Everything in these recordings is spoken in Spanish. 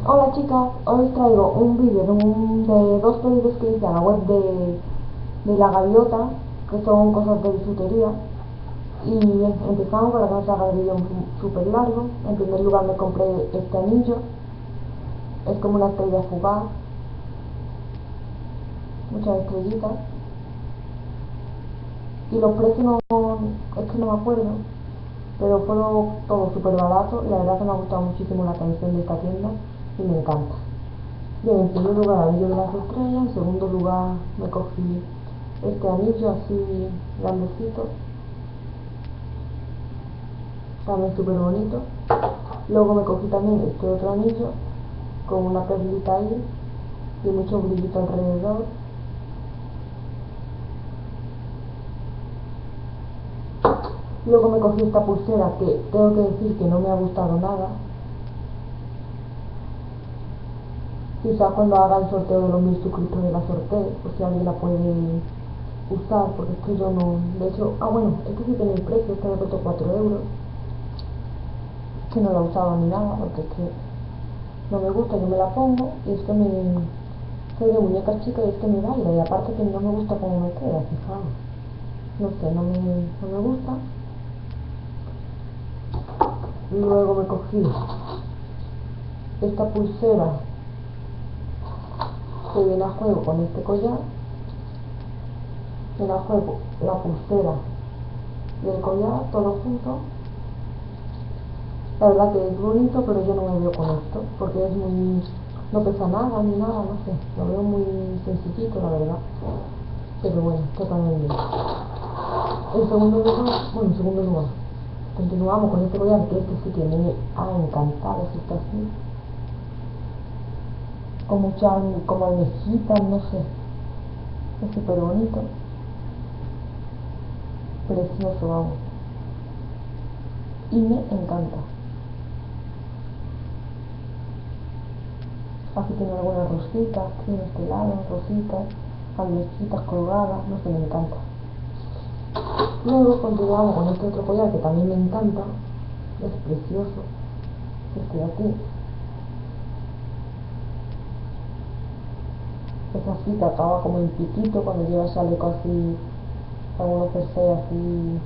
Hola chicas, hoy os traigo un vídeo de dos pedidos que hice a la web de La Gaviota, que son cosas de bisutería. Y empezamos para que no se haga el vídeo súper largo. En primer lugar me compré este anillo, es como una estrella fugaz, muchas estrellitas. Y los precios no, es que no me acuerdo, pero fueron todo súper barato y la verdad que me ha gustado muchísimo la atención de esta tienda y me encanta. Bien, en primer lugar anillo de las estrellas, en segundo lugar me cogí este anillo así grandecito, también súper bonito. Luego me cogí también este otro anillo con una perlita ahí y mucho brillito alrededor. Luego me cogí esta pulsera que tengo que decir que no me ha gustado nada. Quizás cuando haga el sorteo de los 1000 suscriptores la sorteo, por si alguien la puede usar, porque es que yo no. De hecho, bueno, este sí tiene el precio, este me costó 4 euros. Que no la usaba ni nada, porque es que no me gusta, yo me la pongo y es que soy de muñeca chica y es que me baila, y aparte que no me gusta cómo me queda, fijaos. No sé, no me gusta. Luego me cogí esta pulsera que viene a juego con este collar. Viene a juego la pulsera y el collar, todo junto. La verdad que es bonito, pero yo no me veo con esto, porque es muy... no pesa nada ni nada, no sé. Lo veo muy sencillito, la verdad. Pero bueno, esto también bien. En segundo lugar, continuamos con este collar, que este sí que me ha encantado, es este así, con muchas como almejitas, no sé, es súper bonito, precioso, vamos, y me encanta. Aquí tiene algunas rositas, tiene este lado, rositas, almejitas colgadas, no sé, me encanta. Luego continuamos con este otro collar que también me encanta, es precioso, este de aquí. Es así que acaba como en piquito cuando lleva chaleco así, algunos jerseys así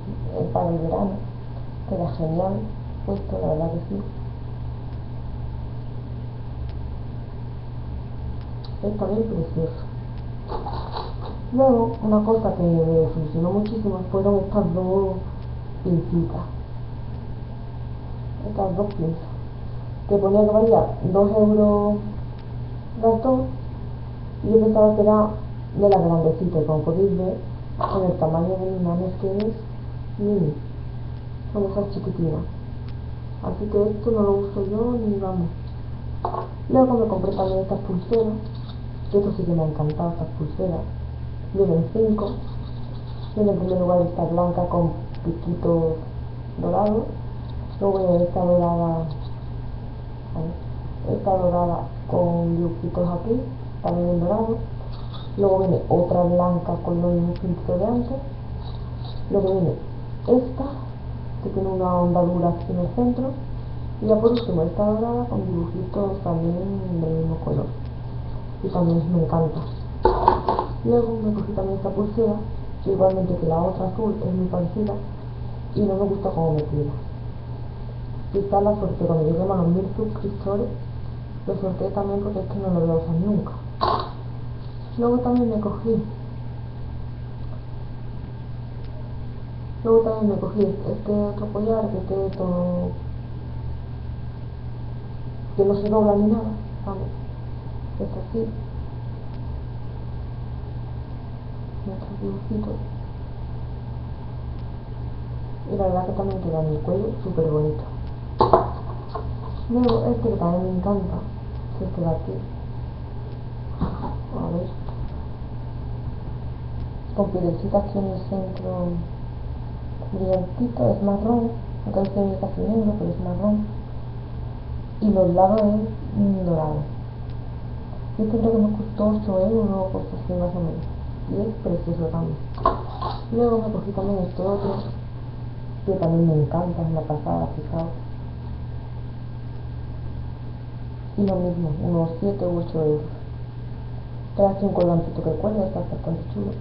para el verano. Queda genial puesto, la verdad que sí. Es también precioso. Luego, una cosa que me funcionó muchísimo fueron estas dos pincitas. Estas dos pinzas. Que ponía que valía 2 euros las dos. Y yo pensaba que era de las grandecitas. Como podéis ver, con el tamaño de mi mano es que es mini. Son esas chiquitinas. Así que esto no lo uso yo ni vamos. Luego me compré también estas pulseras. Que esto sí que me ha encantado, estas pulseras. Vienen 5. Viene en primer lugar esta blanca con piquitos dorados. Luego viene esta dorada con dibujitos aquí, también en dorado. Luego viene otra blanca con los mismos pintitos de antes. Luego viene esta, que tiene una ondadura aquí en el centro. Y ya por último esta dorada con dibujitos también del mismo color. Y también me encanta. Luego me cogí también esta pulsera, que igualmente que la otra azul es muy parecida. Y no me gusta cómo me queda. Quizás la sorteo cuando lleguemos a los 1000 suscriptores, lo sorteé también porque es que no lo voy a usar nunca. Luego también me cogí este otro collar que tiene todo, que no se dobla ni nada, ¿vale? Es así, nuestros dibujitos. Y la verdad que también queda en el cuello súper bonito. Luego este que también me encanta, que es este de aquí. A ver, con piedrecita aquí en el centro, brillantito, es marrón, aunque este es casi negro, pero es marrón. Y los lados es dorado. Yo creo que me costó 8 euros o cosas así más o menos. Y es precioso también. Luego me cogí también este otro, que también me encanta, es la pasada, fijaos. y lo mismo, unos 7 u 8 euros. Trae aquí un colgancito que cuelga, está bastante chulo.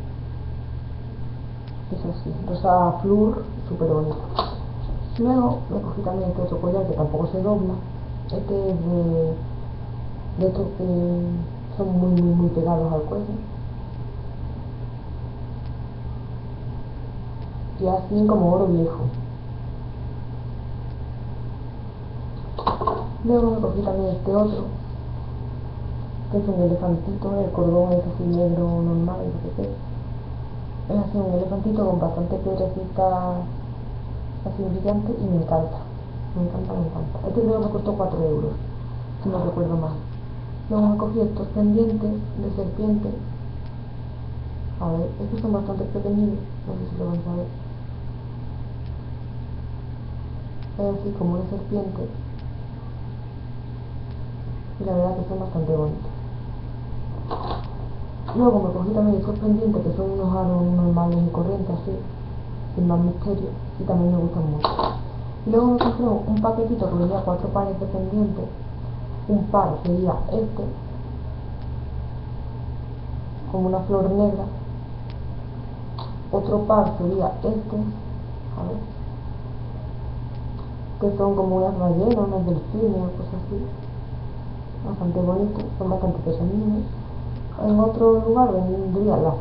Es así, rosa flúor, súper bonito. Luego me cogí también este otro collar que tampoco se dobla. Este es de estos que son muy pegados al cuello. Y así como oro viejo. Luego me cogí también este otro, que es un elefantito, el cordón es así negro normal, no sé qué. Es así un elefantito con bastante piedrecita así brillante y me encanta. Me encanta, me encanta. Este creo que me costó 4 euros, si no recuerdo mal. Luego me cogí estos pendientes de serpiente. A ver, estos son bastante pequeñitos, no sé si lo van a ver. Es así como una serpiente. Y la verdad que son bastante bonitos. Luego me cogí también estos pendientes que son unos aros normales y corrientes así, sin más misterio, y también me gustan mucho. Y luego me compré un paquetito que venía 4 pares de pendientes. Un par sería este, como una flor negra. Otro par sería este, a ver, que son como unas ballenas, unas delfines, cosas así. Bastante bonitos, son bastante pequeños. En otro lugar vendría la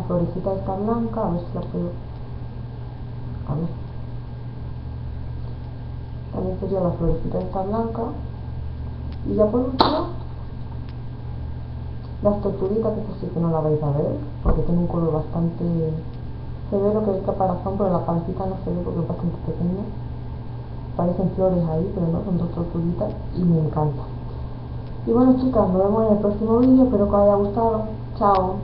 florecita esta blanca, a ver si la puedo, a ver, también sería la florecita esta blanca. Y ya por último, las tortuguitas, que esto sí que no la vais a ver, porque tiene un color bastante, se ve lo que es el caparazón, pero la pancita no se ve porque es bastante pequeña. Parecen flores ahí, pero no, son dos tortuguitas y me encanta. Y bueno chicas, nos vemos en el próximo vídeo, espero que os haya gustado. Chao.